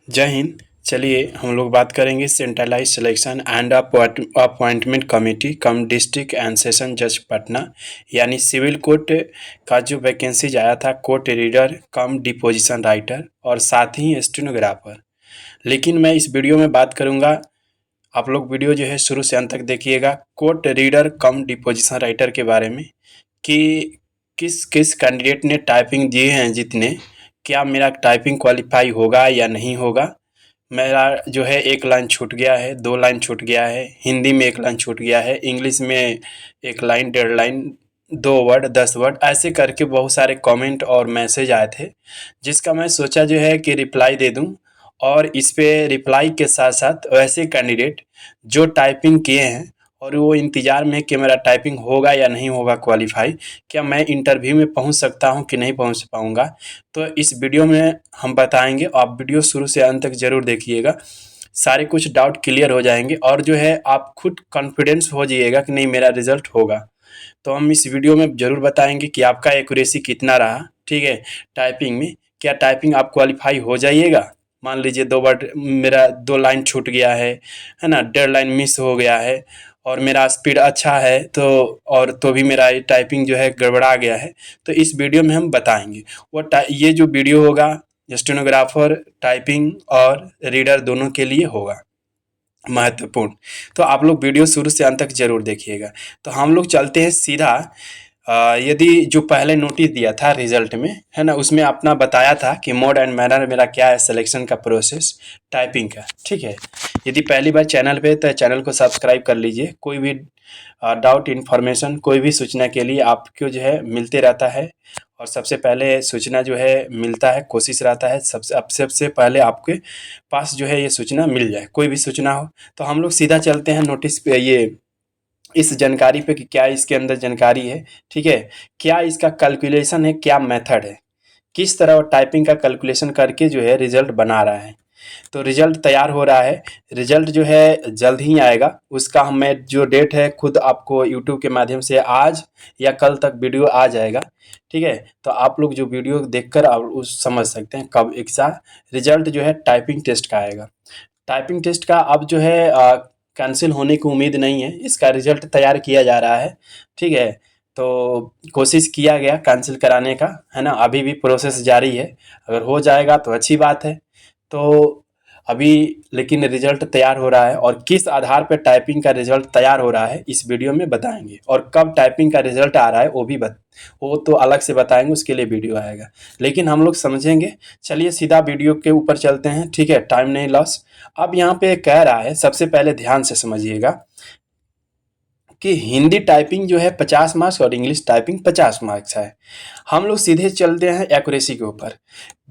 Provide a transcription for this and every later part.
जय हिंद। चलिए हम लोग बात करेंगे centralise selection and appointment committee cum district and session जज पटना यानी सिविल कोर्ट का जो वैकेंसीज आया था court reader cum deposition writer और साथ ही स्टेनोग्राफर। लेकिन मैं इस वीडियो में बात करूंगा, आप लोग वीडियो जो है शुरू से अंत तक देखिएगा, court reader cum deposition writer के बारे में कि किस किस कैंडिडेट ने टाइपिंग दिए हैं जितने, क्या मेरा टाइपिंग क्वालिफाई होगा या नहीं होगा। मेरा जो है एक लाइन छूट गया है, 2 लाइन छूट गया है, हिंदी में 1 लाइन छूट गया है, इंग्लिश में 1 लाइन, 1.5 लाइन, 2 वर्ड, 10 वर्ड, ऐसे करके बहुत सारे कमेंट और मैसेज आए थे, जिसका मैं सोचा जो है कि रिप्लाई दे दूं। और इस पे रिप्लाई के साथ साथ वैसे कैंडिडेट जो टाइपिंग किए हैं और वो इंतज़ार में कि मेरा टाइपिंग होगा या नहीं होगा क्वालिफाई, क्या मैं इंटरव्यू में पहुंच सकता हूं कि नहीं पहुंच पाऊंगा, तो इस वीडियो में हम बताएंगे। आप वीडियो शुरू से अंत तक जरूर देखिएगा, सारे कुछ डाउट क्लियर हो जाएंगे और जो है आप खुद कॉन्फिडेंस हो जाइएगा कि नहीं मेरा रिजल्ट होगा। तो हम इस वीडियो में ज़रूर बताएंगे कि आपका एक्यूरेसी कितना रहा, ठीक है। टाइपिंग में क्या टाइपिंग आप क्वालिफाई हो जाइएगा। मान लीजिए 2 वर्ड मेरा 2 लाइन छूट गया है ना, 1.5 लाइन मिस हो गया है और मेरा स्पीड अच्छा है, तो भी मेरा टाइपिंग जो है गड़बड़ा गया है, तो इस वीडियो में हम बताएंगे। ये जो वीडियो होगा स्टेनोग्राफर, टाइपिंग और रीडर दोनों के लिए होगा, महत्वपूर्ण। तो आप लोग वीडियो शुरू से अंत तक जरूर देखिएगा। तो हम लोग चलते हैं सीधा। यदि जो पहले नोटिस दिया था रिजल्ट में, है ना, उसमें अपना बताया था कि मोड एंड मैनर मेरा क्या है सिलेक्शन का प्रोसेस टाइपिंग का, ठीक है। यदि पहली बार चैनल पे तो चैनल को सब्सक्राइब कर लीजिए। कोई भी डाउट इन्फॉर्मेशन, कोई भी सूचना के लिए आपको जो है मिलते रहता है, और सबसे पहले सूचना जो है मिलता है, कोशिश रहता है सबसे पहले आपके पास जो है ये सूचना मिल जाए, कोई भी सूचना हो। तो हम लोग सीधा चलते हैं नोटिस पे, ये इस जानकारी पे कि क्या इसके अंदर जानकारी है, ठीक है। क्या इसका कैलकुलेशन है, क्या मेथड है, किस तरह टाइपिंग का कैलकुलेशन करके जो है रिजल्ट बना रहा है। तो रिजल्ट तैयार हो रहा है, रिजल्ट जो है जल्द ही आएगा। उसका मैं जो डेट है खुद आपको यूट्यूब के माध्यम से आज या कल तक वीडियो आ जाएगा, ठीक है। तो आप लोग जो वीडियो देखकर आप उस समझ सकते हैं कब एग्जाम रिजल्ट जो है टाइपिंग टेस्ट का आएगा। टाइपिंग टेस्ट का अब जो है कैंसिल होने की उम्मीद नहीं है, इसका रिजल्ट तैयार किया जा रहा है, ठीक है। तो कोशिश किया गया कैंसिल कराने का, है ना, अभी भी प्रोसेस जारी है। अगर हो जाएगा तो अच्छी बात है। तो अभी लेकिन रिजल्ट तैयार हो रहा है, और किस आधार पर टाइपिंग का रिजल्ट तैयार हो रहा है इस वीडियो में बताएंगे, और कब टाइपिंग का रिजल्ट आ रहा है वो तो अलग से बताएंगे, उसके लिए वीडियो आएगा, लेकिन हम लोग समझेंगे। चलिए सीधा वीडियो के ऊपर चलते हैं, ठीक है, टाइम नहीं लॉस। अब यहाँ पे कह रहा है, सबसे पहले ध्यान से समझिएगा कि हिंदी टाइपिंग जो है 50 मार्क्स और इंग्लिश टाइपिंग 50 मार्क्स है। हम लोग सीधे चलते हैं एक्यूरेसी के ऊपर।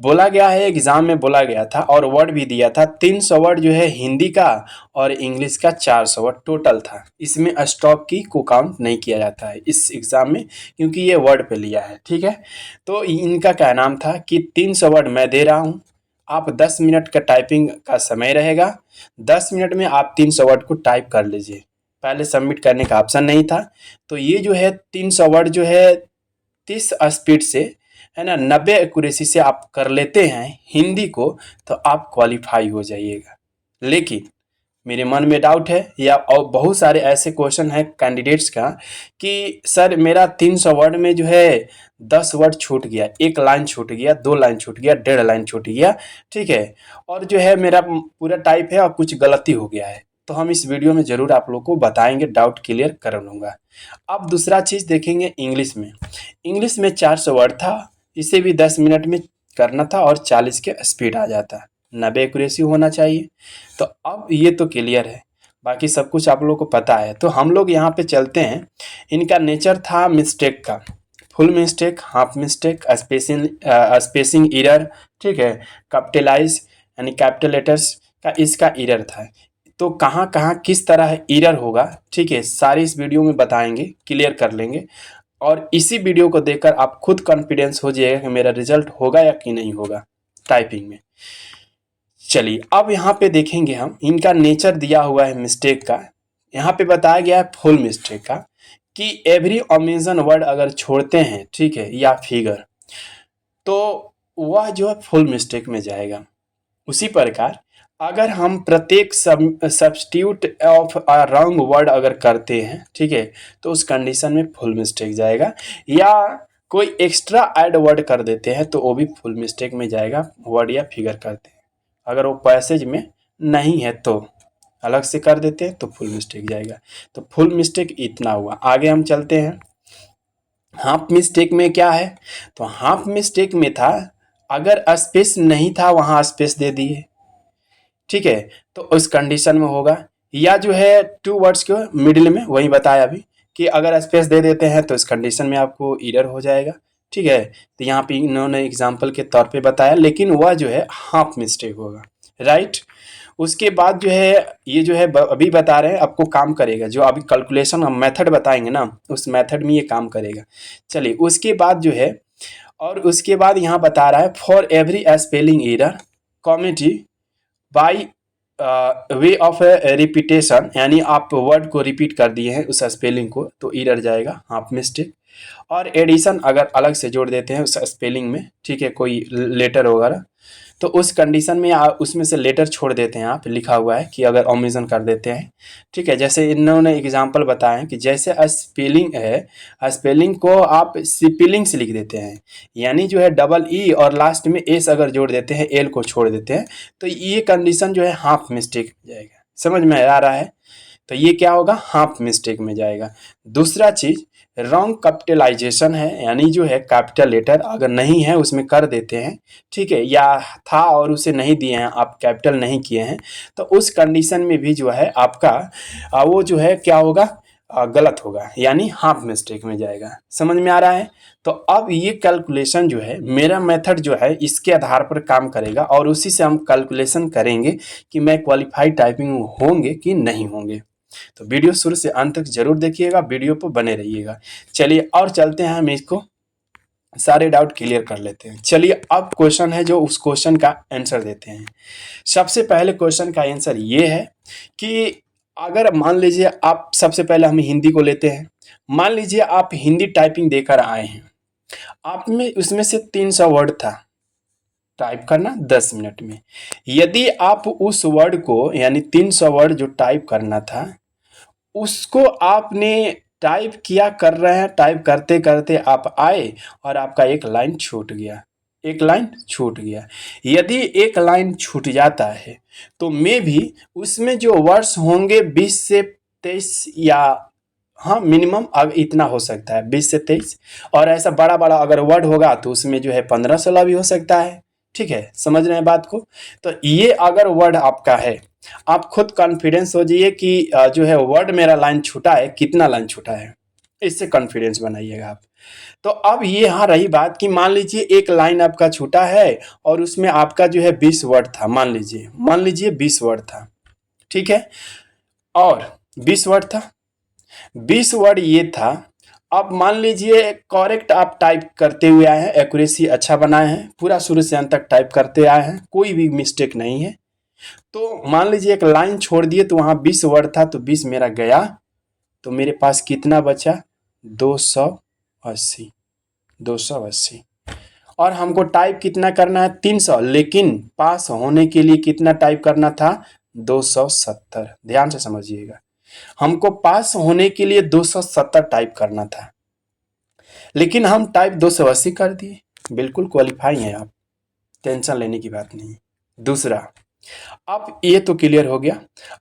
बोला गया है, एग्जाम में बोला गया था और वर्ड भी दिया था, 300 वर्ड जो है हिंदी का और इंग्लिश का 400 वर्ड टोटल था। इसमें स्टॉप की को काउंट नहीं किया जाता है इस एग्जाम में, क्योंकि ये वर्ड पे लिया है, ठीक है। तो इनका क्या नाम था कि 300 वर्ड मैं दे रहा हूँ, आप 10 मिनट का टाइपिंग का समय रहेगा, 10 मिनट में आप 300 वर्ड को टाइप कर लीजिए। पहले सबमिट करने का ऑप्शन नहीं था। तो ये जो है 300 वर्ड जो है 30 स्पीड से, है ना, 90 एक्यूरेसी से आप कर लेते हैं हिंदी को, तो आप क्वालिफाई हो जाइएगा। लेकिन मेरे मन में डाउट है, या और बहुत सारे ऐसे क्वेश्चन हैं कैंडिडेट्स का कि सर मेरा 300 वर्ड में जो है 10 वर्ड छूट गया, 1 लाइन छूट गया, 2 लाइन छूट गया, 1.5 लाइन छूट गया, ठीक है, और जो है मेरा पूरा टाइप है और कुछ गलती हो गया है। तो हम इस वीडियो में ज़रूर आप लोग को बताएंगे, डाउट क्लियर कर लूँगा। अब दूसरा चीज़ देखेंगे इंग्लिश में। इंग्लिश में 400 वर्ड था, इसे भी 10 मिनट में करना था और 40 के स्पीड आ जाता, 90 एक्यूरेसी होना चाहिए। तो अब ये तो क्लियर है, बाकी सब कुछ आप लोग को पता है। तो हम लोग यहाँ पे चलते हैं। इनका नेचर था मिस्टेक का, full mistake, half mistake, spacing error, ठीक है, कैपिटलाइज यानी कैपिटल लेटर्स का इसका एरर था। तो कहाँ कहाँ किस तरह एरर होगा, ठीक है, सारी इस वीडियो में बताएंगे, क्लियर कर लेंगे। और इसी वीडियो को देखकर आप खुद कॉन्फिडेंस हो जाइएगा कि मेरा रिजल्ट होगा या कि नहीं होगा टाइपिंग में। चलिए अब यहाँ पे देखेंगे हम, इनका नेचर दिया हुआ है मिस्टेक का। यहाँ पे बताया गया है फुल मिस्टेक का कि एवरी ओमिशन वर्ड अगर छोड़ते हैं, ठीक है, या फिगर, तो वह जो है फुल मिस्टेक में जाएगा। उसी प्रकार अगर हम प्रत्येक substitute of a wrong word अगर करते हैं, ठीक है, तो उस कंडीशन में फुल मिस्टेक जाएगा, या कोई एक्स्ट्रा ऐड वर्ड कर देते हैं तो वो भी फुल मिस्टेक में जाएगा, वर्ड या फिगर करते हैं। अगर वो पैसेज में नहीं है तो अलग से कर देते हैं तो फुल मिस्टेक जाएगा। तो फुल मिस्टेक इतना हुआ। आगे हम चलते हैं। हाफ मिस्टेक में क्या है, तो हाफ मिस्टेक में था अगर स्पेस नहीं था वहां स्पेस दे दिए, ठीक है, तो उस कंडीशन में होगा। या जो है टू वर्ड्स के मिडिल में, वही बताया अभी कि अगर स्पेस दे देते हैं तो इस कंडीशन में आपको एरर हो जाएगा, ठीक है। तो यहाँ पे इन्होंने एग्जाम्पल के तौर पे बताया, लेकिन वह जो है हाफ मिस्टेक होगा, राइट। उसके बाद जो है ये जो है अभी बता रहे हैं आपको काम करेगा, जो अभी कैलकुलेशन हम मेथड बताएंगे ना, उस मेथड में ये काम करेगा। चलिए उसके बाद जो है, और उसके बाद यहाँ बता रहा है for every spelling error comedy by way of repetition, यानी आप वर्ड को रिपीट कर दिए हैं उस स्पेलिंग को तो एरर जाएगा, हाफ मिस्टेक। और एडिशन अगर अलग से जोड़ देते हैं उस स्पेलिंग में, ठीक है, कोई लेटर वगैरह, तो उस कंडीशन में उसमें से लेटर छोड़ देते हैं, आप लिखा हुआ है कि अगर ओमिशन कर देते हैं, ठीक है। जैसे इन्होंने एग्जांपल बताए हैं कि जैसे स्पेलिंग है, स्पेलिंग को आप स्पेलिंग से लिख देते हैं, यानी जो है डबल ई और लास्ट में एस अगर जोड़ देते हैं, एल को छोड़ देते हैं, तो ये कंडीशन जो है हाफ मिस्टेक जाएगा। समझ में आ रहा है? तो ये क्या होगा, हाफ मिस्टेक में जाएगा। दूसरा चीज रॉन्ग कैपिटलाइजेशन है, यानी जो है कैपिटल लेटर अगर नहीं है उसमें कर देते हैं, ठीक है, या था और उसे नहीं दिए हैं, आप कैपिटल नहीं किए हैं, तो उस कंडीशन में भी जो है आपका वो जो है क्या होगा, गलत होगा, यानी हाफ मिस्टेक में जाएगा। समझ में आ रहा है? तो अब ये कैलकुलेशन जो है, मेरा मेथड जो है इसके आधार पर काम करेगा और उसी से हम कैलकुलेशन करेंगे कि मैं क्वालिफाइड टाइपिंग होंगे कि नहीं होंगे। तो वीडियो शुरू से अंत तक जरूर देखिएगा, वीडियो पर बने रहिएगा। चलिए और चलते हैं, हम इसको सारे डाउट क्लियर कर लेते हैं। चलिए अब क्वेश्चन है, जो उस क्वेश्चन का आंसर देते हैं। सबसे पहले क्वेश्चन का आंसर ये है कि अगर मान लीजिए आप, सबसे पहले हम हिंदी को लेते हैं, मान लीजिए आप हिंदी टाइपिंग देकर आए हैं, आप में उसमें से 300 वर्ड था, टाइप करना 10 मिनट में। यदि आप उस वर्ड को, यानी 300 वर्ड जो टाइप करना था, उसको आपने टाइप किया कर रहे हैं, टाइप करते करते आप आए और आपका एक लाइन छूट गया, एक लाइन छूट गया। यदि एक लाइन छूट जाता है तो मे भी उसमें जो वर्ड्स होंगे 20 से 23, या हाँ मिनिमम अब इतना हो सकता है 20 से 23, और ऐसा बड़ा बड़ा अगर वर्ड होगा तो उसमें जो है 15-16 भी हो सकता है, ठीक है। समझ रहे हैं बात को? तो ये अगर वर्ड आपका है, आप खुद कॉन्फिडेंस हो जाइए कि जो है वर्ड मेरा लाइन छूटा है, कितना लाइन छूटा है, इससे कॉन्फिडेंस बनाइएगा आप। तो अब ये यहाँ रही बात कि मान लीजिए एक लाइन आपका छूटा है और उसमें आपका जो है 20 वर्ड था, मान लीजिए 20 वर्ड था, ठीक है, और 20 वर्ड था, 20 वर्ड ये था। अब मान लीजिए करेक्ट आप टाइप करते हुए आए हैं, एक्यूरेसी अच्छा बनाए हैं, पूरा शुरू से अंत तक टाइप करते आए हैं, कोई भी मिस्टेक नहीं है। तो मान लीजिए एक लाइन छोड़ दिए तो वहां 20 वर्ड था, तो 20 मेरा गया, तो मेरे पास कितना बचा, 280, 280। और हमको टाइप कितना करना है, 300, लेकिन पास होने के लिए कितना टाइप करना था, 270। ध्यान से समझिएगा, हमको पास होने के लिए 270 टाइप करना था, लेकिन हम टाइप 280 कर दिए, बिल्कुल क्वालिफाई हैं आप, टेंशन लेने की बात नहीं। दूसरा, अब ये तो क्लियर हो गया।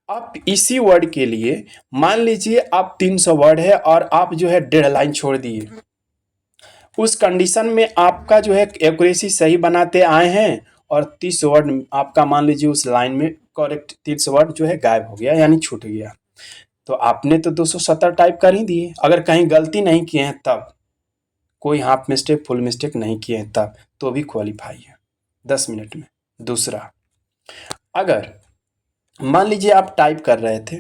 अब इसी वर्ड के लिए मान लीजिए आप 300 वर्ड है और आप जो है 1.5 लाइन छोड़ दिए, उस कंडीशन में आपका जो है एक्यूरेसी सही बनाते आए हैं और 30 वर्ड आपका मान लीजिए उस लाइन में करेक्ट 30 वर्ड जो है गायब हो गया, यानी छूट गया। तो आपने तो 270 टाइप कर ही दिए, अगर कहीं गलती नहीं किए हैं तब, कोई हाफ मिस्टेक फुल मिस्टेक नहीं किए हैं तब, तो भी क्वालिफाई है 10 मिनट में। दूसरा, अगर मान लीजिए आप टाइप कर रहे थे,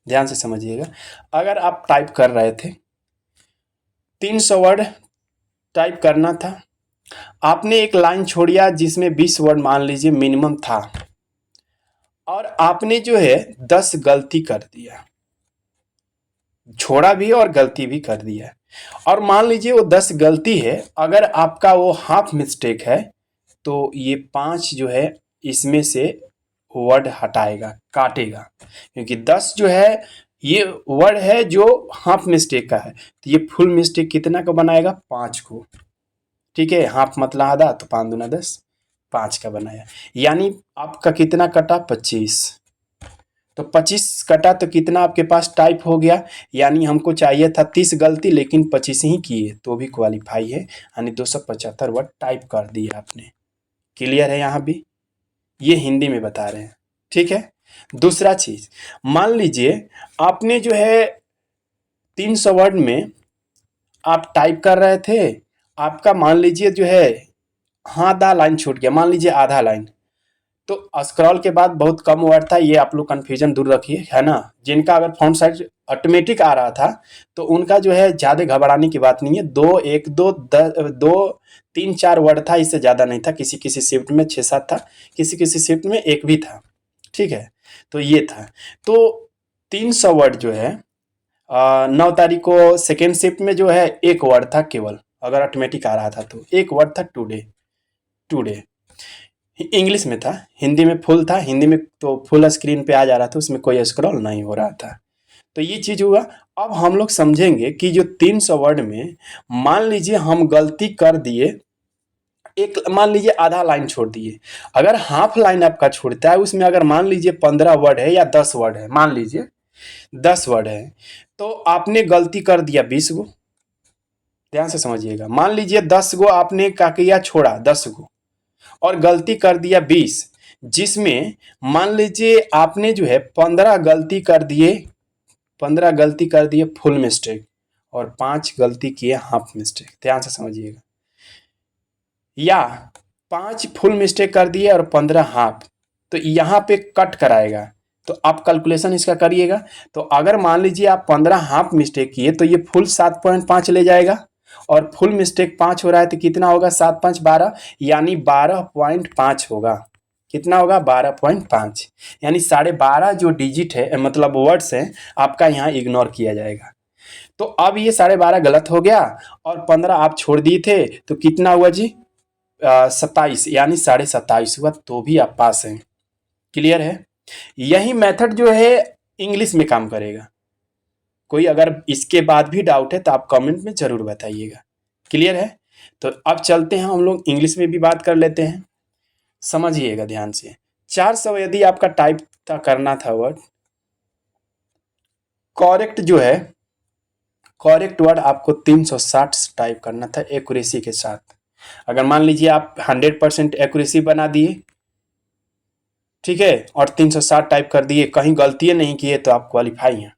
ध्यान से समझिएगा, अगर आप टाइप कर रहे थे 300 वर्ड टाइप करना था, आपने एक लाइन छोड़िया जिसमें 20 वर्ड मान लीजिए मिनिमम था, और आपने जो है 10 गलती कर दिया, छोड़ा भी और गलती भी कर दिया, और मान लीजिए वो 10 गलती है, अगर आपका वो हाफ मिस्टेक है तो ये 5 जो है इसमें से वर्ड हटाएगा, काटेगा, क्योंकि 10 जो है ये वर्ड है जो हाफ मिस्टेक का है, तो ये फुल मिस्टेक कितना का बनाएगा, 5 को। ठीक है, हाफ मतलब आधा, तो 5 दूना 10, 5 का बनाया। यानी आपका कितना कटा, 25। तो 25 कटा तो कितना आपके पास टाइप हो गया, यानी हमको चाहिए था 30 गलती, लेकिन 25 ही किए तो भी क्वालिफाई है, यानी 275 वर्ड टाइप कर दिए आपने। क्लियर है यहाँ भी, ये हिंदी में बता रहे हैं। ठीक है, दूसरा चीज, मान लीजिए आपने जो है 300 वर्ड में आप टाइप कर रहे थे, आपका मान लीजिए जो है आधा लाइन छूट गया, मान लीजिए आधा लाइन, तो स्क्रॉल के बाद बहुत कम वर्ड था, ये आप लोग कन्फ्यूजन दूर रखिए, है ना। जिनका अगर फॉन्ट साइज ऑटोमेटिक आ रहा था तो उनका जो है ज़्यादा घबराने की बात नहीं है, दो एक दो दो 3-4 वर्ड था, इससे ज़्यादा नहीं था। किसी किसी शिफ्ट में 6-7 था, किसी किसी शिफ्ट में एक भी था। ठीक है, तो ये था। तो 300 वर्ड जो है 9 तारीख को सेकेंड शिफ्ट में जो है एक वर्ड था केवल, अगर ऑटोमेटिक आ रहा था तो एक वर्ड था, टुडे। टुडे इंग्लिश में था, हिंदी में फुल था, हिंदी में तो फुल स्क्रीन पे आ जा रहा था, उसमें कोई स्क्रॉल नहीं हो रहा था। तो ये चीज हुआ। अब हम लोग समझेंगे कि जो 300 वर्ड में मान लीजिए हम गलती कर दिए, एक मान लीजिए आधा लाइन छोड़ दिए, अगर हाफ लाइन आपका छोड़ता है, उसमें अगर मान लीजिए 15 वर्ड है या 10 वर्ड है, मान लीजिए 10 वर्ड है, तो आपने गलती कर दिया 20 गो। ध्यान से समझिएगा, मान लीजिए 10 गो आपने क्या किया, छोड़ा 10 गो, और गलती कर दिया 20, जिसमें मान लीजिए आपने जो है 15 गलती कर दिए, 15 गलती कर दिए फुल मिस्टेक, और 5 गलती किए हाफ मिस्टेक। ध्यान से समझिएगा, या 5 फुल मिस्टेक कर दिए और 15 हाफ, तो यहाँ पे कट कराएगा। तो आप कैलकुलेशन इसका करिएगा, तो अगर मान लीजिए आप 15 हाफ मिस्टेक किए तो ये फुल 7.5 ले जाएगा, और फुल मिस्टेक 5 हो रहा है तो कितना होगा, 7 5 12, यानी 12.5 होगा। कितना होगा, 12.5, यानी 12.5 जो डिजिट है, मतलब वर्ड्स हैं, आपका यहाँ इग्नोर किया जाएगा। तो अब ये 12.5 गलत हो गया, और 15 आप छोड़ दिए थे, तो कितना हुआ जी, 27, यानी 27.5 हुआ, तो भी आप पास हैं। क्लियर है, यही मेथड जो है इंग्लिश में काम करेगा। कोई अगर इसके बाद भी डाउट है तो आप कमेंट में जरूर बताइएगा। क्लियर है, तो अब चलते हैं हम लोग इंग्लिश में भी बात कर लेते हैं। समझिएगा ध्यान से, 400 यदि आपका टाइप था करना था वर्ड, करेक्ट जो है, करेक्ट वर्ड आपको 360 टाइप करना था एक्यूरेसी के साथ। अगर मान लीजिए आप 100% एक्यूरेसी बना दिए, ठीक है, और 360 टाइप कर दिए, कहीं गलती नहीं किए, तो आप क्वालिफाई हैं।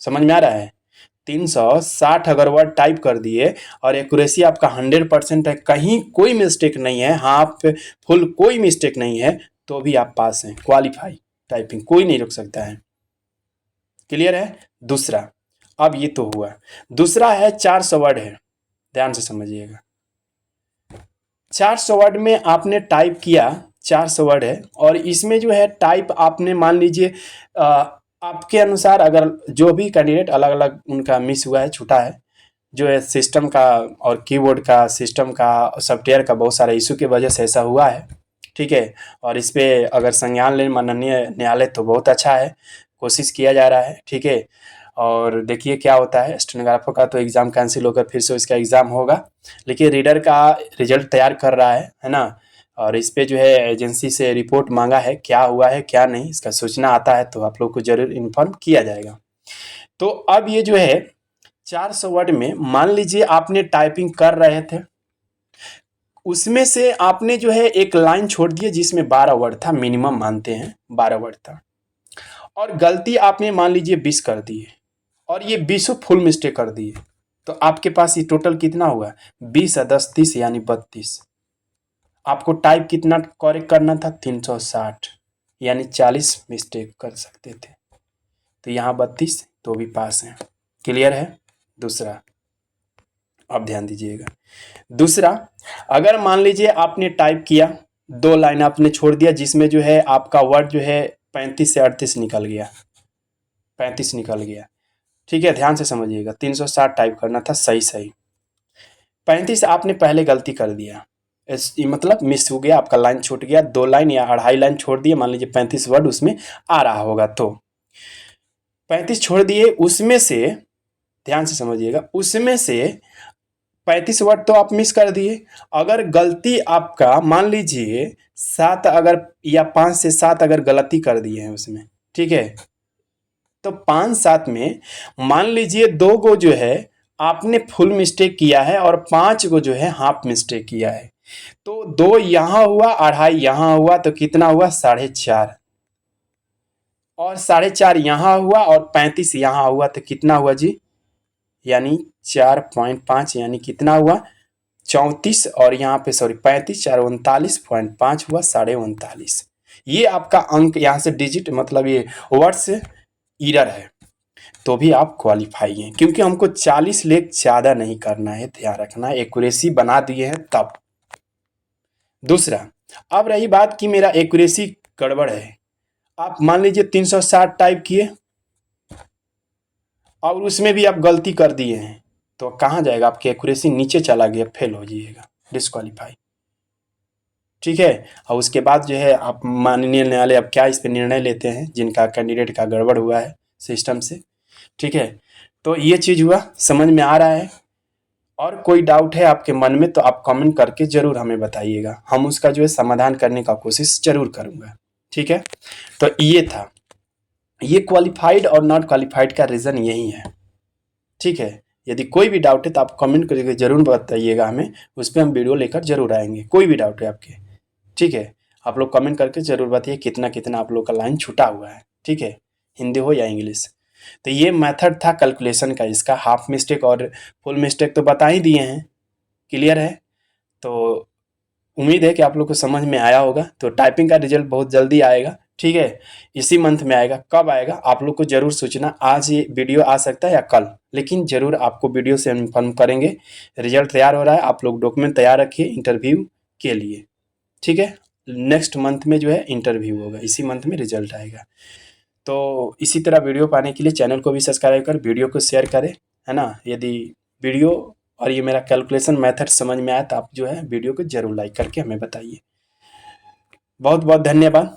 समझ में आ रहा है, 360 अगर वर्ड टाइप कर दिए और एक्यूरेसी आपका 100% है, कहीं कोई मिस्टेक नहीं है, हाफ फुल कोई मिस्टेक नहीं है, तो भी आप पास हैं, क्वालिफाई। टाइपिंग कोई नहीं रोक सकता है। क्लियर है, दूसरा, अब ये तो हुआ। दूसरा है 400 वर्ड है, ध्यान से समझिएगा। 400 वर्ड में आपने टाइप किया, 400 वर्ड है, और इसमें जो है टाइप आपने मान लीजिए आपके अनुसार, अगर जो भी कैंडिडेट अलग अलग उनका मिस हुआ है, छूटा है, जो है सिस्टम का और कीबोर्ड का, सिस्टम का, सॉफ्टवेयर का बहुत सारा इशू की वजह से ऐसा हुआ है। ठीक है, और इस पे अगर संज्ञान ले माननीय न्यायालय तो बहुत अच्छा है, कोशिश किया जा रहा है। ठीक है, और देखिए क्या होता है। स्टेनोग्राफर का तो एग्ज़ाम कैंसिल होकर फिर से इसका एग्ज़ाम होगा, लेकिन रीडर का रिजल्ट तैयार कर रहा है ना। और इस पे जो है एजेंसी से रिपोर्ट मांगा है, क्या हुआ है क्या नहीं, इसका सूचना आता है तो आप लोग को जरूर इन्फॉर्म किया जाएगा। तो अब ये जो है 400 वर्ड में मान लीजिए आपने टाइपिंग कर रहे थे, उसमें से आपने जो है एक लाइन छोड़ दिया जिसमें 12 वर्ड था, मिनिमम मानते हैं 12 वर्ड था, और गलती आपने मान लीजिए 20 कर दी है, और ये 20 फुल मिस्टेक कर दी है, तो आपके पास ये टोटल कितना हुआ, 20 10 30 यानी 32। आपको टाइप कितना करेक्ट करना था, 360, यानी 40 मिस्टेक कर सकते थे, तो यहाँ 32, तो भी पास हैं। क्लियर है, दूसरा, अब ध्यान दीजिएगा। दूसरा, अगर मान लीजिए आपने टाइप किया, 2 लाइन आपने छोड़ दिया, जिसमें जो है आपका वर्ड जो है 35 से 38 निकल गया, 35 निकल गया। ठीक है, ध्यान से समझिएगा, 360 टाइप करना था, सही सही। 35 आपने पहले गलती कर दिया, मतलब मिस हो गया, आपका लाइन छूट गया, 2 लाइन या 2.5 लाइन छोड़ दिए, मान लीजिए 35 वर्ड उसमें आ रहा होगा, तो 35 छोड़ दिए, उसमें से ध्यान से समझिएगा, उसमें से 35 वर्ड तो आप मिस कर दिए। अगर गलती आपका मान लीजिए 7 अगर या 5 से 7 अगर गलती कर दिए हैं उसमें, ठीक है, तो 5-7 में मान लीजिए 2 गो जो है आपने फुल मिस्टेक किया है और 5 गो जो है हाफ मिस्टेक किया है, तो 2 यहाँ हुआ, 2.5 यहाँ हुआ, तो कितना हुआ 4.5, और 4.5 यहाँ हुआ और 35 यहाँ हुआ, तो कितना हुआ जी, यानी 4.5, यानी कितना हुआ 34, और यहाँ पे सॉरी 35, 4 39.5 हुआ 39.5। ये आपका अंक यहाँ से डिजिट मतलब ये वर्ड्स इरर है, तो भी आप क्वालिफाई हैं, क्योंकि हमको 40 लेख ज़्यादा नहीं करना है, ध्यान रखना, एक्यूरेसी बना दिए हैं तब। दूसरा, अब रही बात कि मेरा एक्यूरेसी गड़बड़ है, आप मान लीजिए 360 टाइप किए और उसमें भी आप गलती कर दिए हैं, तो कहाँ जाएगा, आपकी एक्यूरेसी नीचे चला गया, फेल हो जाइएगा, डिस्क्वालीफाई, ठीक है। और उसके बाद जो है आप माननीय न्यायालय अब क्या इस पर निर्णय लेते हैं, जिनका कैंडिडेट का गड़बड़ हुआ है सिस्टम से, ठीक है। तो ये चीज़ हुआ, समझ में आ रहा है। और कोई डाउट है आपके मन में तो आप कमेंट करके ज़रूर हमें बताइएगा, हम उसका जो है समाधान करने का कोशिश ज़रूर करूँगा, ठीक है। तो ये था, ये क्वालिफाइड और नॉट क्वालिफाइड का रीज़न यही है, ठीक है। यदि कोई भी डाउट है तो आप कमेंट करके ज़रूर बताइएगा हमें, उस पर हम वीडियो लेकर ज़रूर आएंगे, कोई भी डाउट है आपके, ठीक है। आप लोग कमेंट करके ज़रूर बताइए कितना कितना आप लोग का लाइन छूटा हुआ है, ठीक है, हिंदी हो या इंग्लिश। तो ये मेथड था कैलकुलेशन का, इसका हाफ मिस्टेक और फुल मिस्टेक तो बता ही दिए हैं, क्लियर है। तो उम्मीद है कि आप लोग को समझ में आया होगा। तो टाइपिंग का रिजल्ट बहुत जल्दी आएगा, ठीक है, इसी मंथ में आएगा। कब आएगा आप लोग को ज़रूर सोचना, आज ये वीडियो आ सकता है या कल, लेकिन ज़रूर आपको वीडियो से इन्फॉर्म करेंगे। रिजल्ट तैयार हो रहा है, आप लोग डॉक्यूमेंट तैयार रखिए इंटरव्यू के लिए, ठीक है। नेक्स्ट मंथ में जो है इंटरव्यू होगा, इसी मंथ में रिजल्ट आएगा। तो इसी तरह वीडियो पाने के लिए चैनल को भी सब्सक्राइब कर, वीडियो को शेयर करें, है ना। यदि वीडियो और ये मेरा कैलकुलेशन मेथड समझ में आया तो आप जो है वीडियो को ज़रूर लाइक करके हमें बताइए। बहुत बहुत धन्यवाद।